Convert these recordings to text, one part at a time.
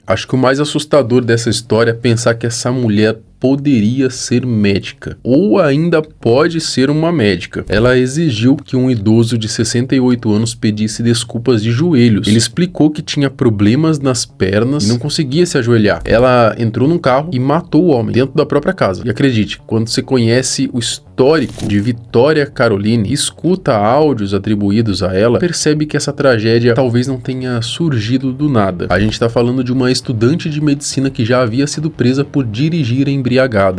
Acho que o mais assustador dessa história é pensar que essa mulher poderia ser médica, ou ainda pode ser uma médica. Ela exigiu que um idoso de 68 anos pedisse desculpas de joelhos. Ele explicou que tinha problemas nas pernas e não conseguia se ajoelhar. Ela entrou num carro e matou o homem dentro da própria casa. E acredite, quando você conhece o histórico de Vitória Caroline e escuta áudios atribuídos a ela, percebe que essa tragédia talvez não tenha surgido do nada. A gente está falando de uma estudante de medicina que já havia sido presa por dirigir embriagada.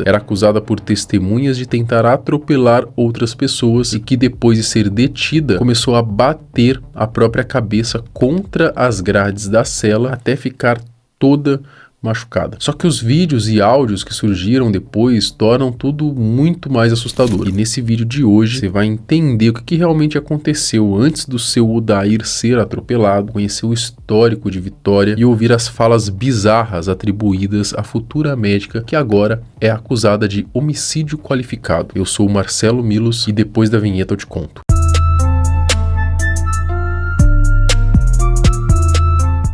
Era acusada por testemunhas de tentar atropelar outras pessoas e que, depois de ser detida, começou a bater a própria cabeça contra as grades da cela até ficar toda machucada. Só que os vídeos e áudios que surgiram depois tornam tudo muito mais assustador. E nesse vídeo de hoje você vai entender o que realmente aconteceu antes do seu Odair ser atropelado, conhecer o histórico de Vitória e ouvir as falas bizarras atribuídas à futura médica que agora é acusada de homicídio qualificado. Eu sou o Marcelo Milos e depois da vinheta eu te conto.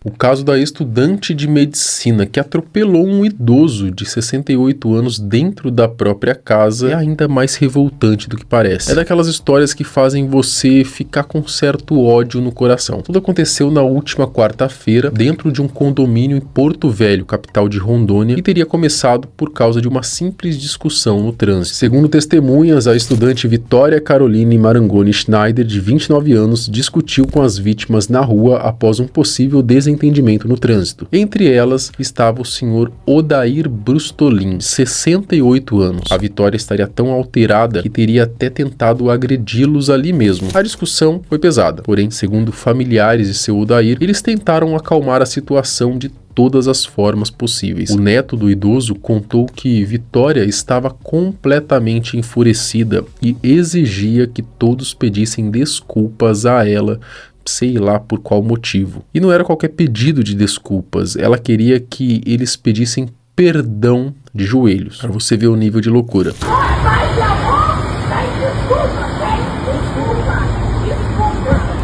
O caso da estudante de medicina que atropelou um idoso de 68 anos dentro da própria casa é ainda mais revoltante do que parece. É daquelas histórias que fazem você ficar com certo ódio no coração. Tudo aconteceu na última quarta-feira dentro de um condomínio em Porto Velho, capital de Rondônia, e teria começado por causa de uma simples discussão no trânsito. Segundo testemunhas, a estudante Vitória Caroline Marangoni Schneider, de 29 anos, discutiu com as vítimas na rua após um possível desentendimento no trânsito. Entre elas estava o senhor Odair Brustolin, de 68 anos. A Vitória estaria tão alterada que teria até tentado agredi-los ali mesmo. A discussão foi pesada, porém, segundo familiares de seu Odair, eles tentaram acalmar a situação de todas as formas possíveis. O neto do idoso contou que Vitória estava completamente enfurecida e exigia que todos pedissem desculpas a ela, sei lá por qual motivo. E não era qualquer pedido de desculpas, ela queria que eles pedissem perdão de joelhos, para você ver o nível de loucura.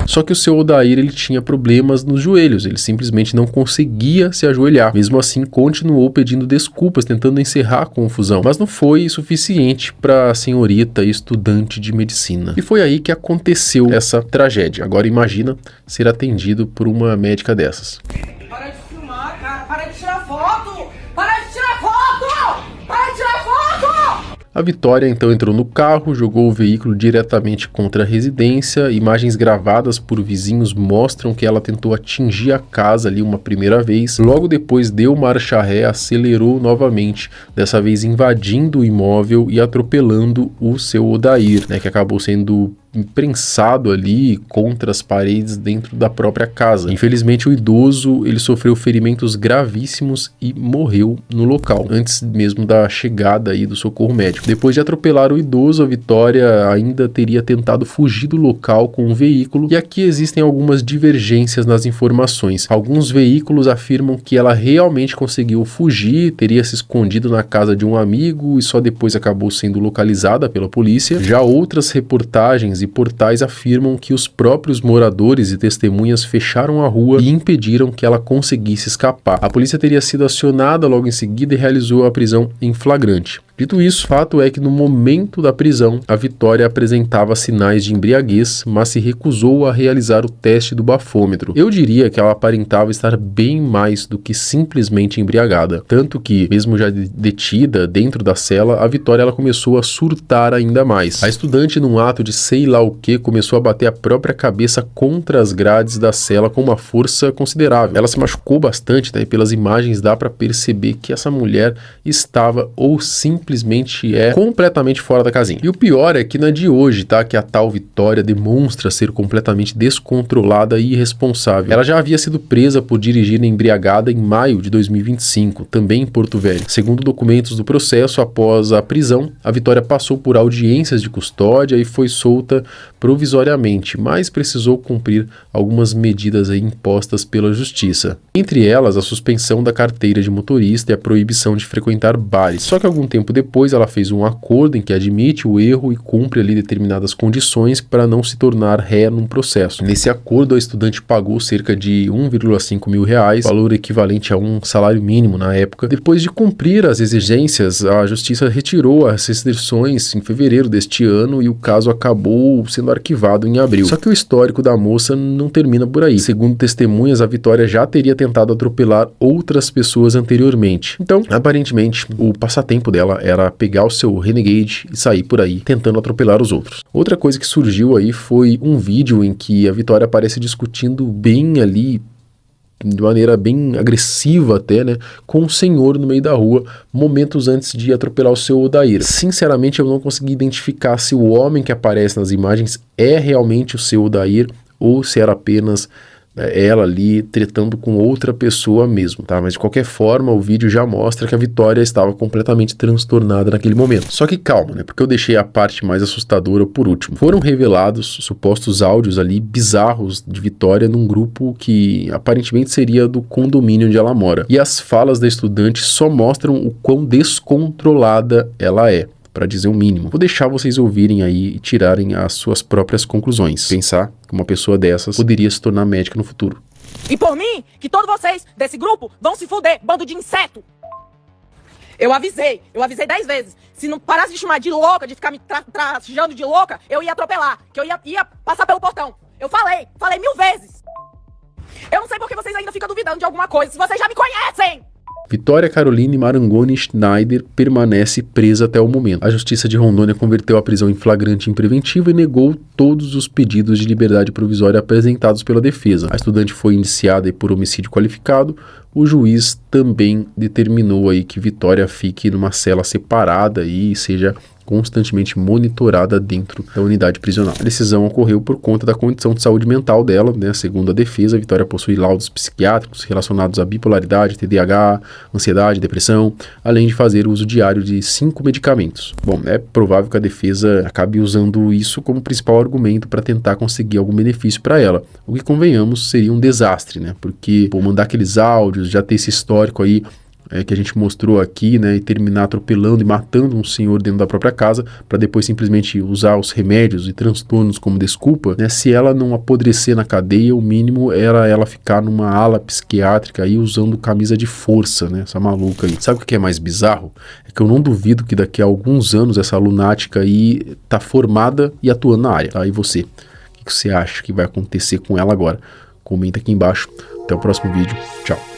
Só que o seu Odair, ele tinha problemas nos joelhos, ele simplesmente não conseguia se ajoelhar. Mesmo assim, continuou pedindo desculpas, tentando encerrar a confusão, mas não foi suficiente para a senhorita estudante de medicina. E foi aí que aconteceu essa tragédia. Agora imagina ser atendido por uma médica dessas. Para de filmar, cara! Para de tirar foto! Para de tirar foto! Para de tirar foto! A Vitória então entrou no carro, jogou o veículo diretamente contra a residência. Imagens gravadas por vizinhos mostram que ela tentou atingir a casa ali uma primeira vez. Logo depois deu marcha ré, acelerou novamente, dessa vez invadindo o imóvel e atropelando o seu Odair, que acabou sendo imprensado ali contra as paredes dentro da própria casa. Infelizmente, o idoso ele sofreu ferimentos gravíssimos e morreu no local, antes mesmo da chegada aí do socorro médico. Depois de atropelar o idoso, a Vitória ainda teria tentado fugir do local com um veículo, e aqui existem algumas divergências nas informações. Alguns veículos afirmam que ela realmente conseguiu fugir, teria se escondido na casa de um amigo e só depois acabou sendo localizada pela polícia. Já outras reportagens e portais afirmam que os próprios moradores e testemunhas fecharam a rua e impediram que ela conseguisse escapar. A polícia teria sido acionada logo em seguida e realizou a prisão em flagrante. Dito isso, fato é que no momento da prisão, a Vitória apresentava sinais de embriaguez, mas se recusou a realizar o teste do bafômetro. Eu diria que ela aparentava estar bem mais do que simplesmente embriagada. Tanto que, mesmo já detida dentro da cela, a Vitória ela começou a surtar ainda mais. A estudante, num ato de sei lá o que, começou a bater a própria cabeça contra as grades da cela com uma força considerável. Ela se machucou bastante, e pelas imagens dá para perceber que essa mulher estava ou simplesmente completamente fora da casinha. E o pior é que na de hoje, que a tal Vitória demonstra ser completamente descontrolada e irresponsável. Ela já havia sido presa por dirigir embriagada em maio de 2025, também em Porto Velho. Segundo documentos do processo, após a prisão, a Vitória passou por audiências de custódia e foi solta provisoriamente, mas precisou cumprir algumas medidas impostas pela justiça. Entre elas, a suspensão da carteira de motorista e a proibição de frequentar bares. Só que algum tempo depois ela fez um acordo em que admite o erro e cumpre ali determinadas condições para não se tornar ré num processo. Nesse acordo, a estudante pagou cerca de 1,5 mil reais, valor equivalente a um salário mínimo na época. Depois de cumprir as exigências, a justiça retirou as restrições em fevereiro deste ano e o caso acabou sendo arquivado em abril. Só que o histórico da moça não termina por aí. Segundo testemunhas, a Vitória já teria tentado atropelar outras pessoas anteriormente. Então, aparentemente, o passatempo dela era pegar o seu Renegade e sair por aí tentando atropelar os outros. Outra coisa que surgiu aí foi um vídeo em que a Vitória aparece discutindo bem ali, de maneira bem agressiva até, né, com um senhor no meio da rua, momentos antes de atropelar o seu Odair. Sinceramente, eu não consegui identificar se o homem que aparece nas imagens é realmente o seu Odair ou se era apenas ela ali tretando com outra pessoa mesmo, tá? Mas de qualquer forma, o vídeo já mostra que a Vitória estava completamente transtornada naquele momento. Só que calma, né? Porque eu deixei a parte mais assustadora por último. Foram revelados supostos áudios ali bizarros de Vitória num grupo que aparentemente seria do condomínio onde ela mora. E as falas da estudante só mostram o quão descontrolada ela é, para dizer o mínimo. Vou deixar vocês ouvirem aí e tirarem as suas próprias conclusões. Pensar que uma pessoa dessas poderia se tornar médica no futuro. E por mim, que todos vocês desse grupo vão se fuder, bando de inseto. Eu avisei 10 vezes. Se não parasse de chamar de louca, de ficar me trajando de louca, eu ia atropelar, que eu ia passar pelo portão. Eu falei 1000 vezes. Eu não sei por que vocês ainda ficam duvidando de alguma coisa, se vocês já me conhecem. Vitória Caroline Marangoni Schneider permanece presa até o momento. A Justiça de Rondônia converteu a prisão em flagrante em preventivo e negou todos os pedidos de liberdade provisória apresentados pela defesa. A estudante foi indiciada por homicídio qualificado. O juiz também determinou aí que Vitória fique numa cela separada e seja constantemente monitorada dentro da unidade prisional. A decisão ocorreu por conta da condição de saúde mental dela, né? Segundo a defesa, a Vitória possui laudos psiquiátricos relacionados à bipolaridade, TDAH, ansiedade, depressão, além de fazer uso diário de 5 medicamentos. Bom, é provável que a defesa acabe usando isso como principal argumento para tentar conseguir algum benefício para ela, o que, convenhamos, seria um desastre, né? Porque, mandar aqueles áudios, já ter esse histórico aí que a gente mostrou aqui, né, e terminar atropelando e matando um senhor dentro da própria casa, para depois simplesmente usar os remédios e transtornos como desculpa, né, se ela não apodrecer na cadeia, o mínimo era ela ficar numa ala psiquiátrica aí usando camisa de força, né, essa maluca aí. Sabe o que é mais bizarro? É que eu não duvido que daqui a alguns anos essa lunática aí tá formada e atuando na área, tá? E você? O que você acha que vai acontecer com ela agora? Comenta aqui embaixo. Até o próximo vídeo. Tchau.